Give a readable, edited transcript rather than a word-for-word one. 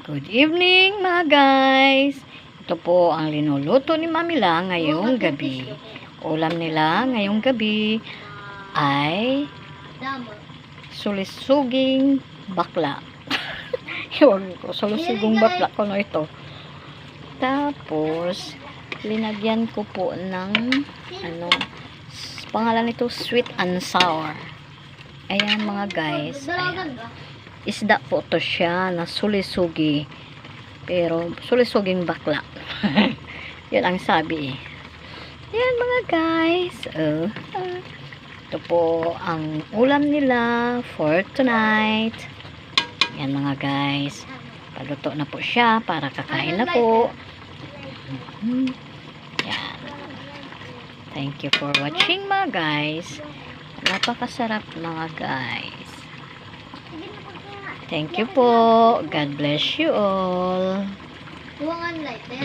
Good evening mga guys. Ito po ang linuluto ni Mami La ngayong gabi. Ulam nila ngayong gabi ay sulisuging bakla. Ewan ko, sulisuging bakla ko na ito. Tapos, linagyan ko po ng pangalan nito sweet and sour. Ayan mga guys. Ayan. Isda po to siya na sulisugi. Pero sulisuging bakla. Yan ang sabi. Yan mga guys. Ito po ang ulam nila for tonight. Yan mga guys. Paluto na po siya para kakain na po. Yan. Thank you for watching mga guys. Napakasarap mga guys. Thank you po. God bless you all.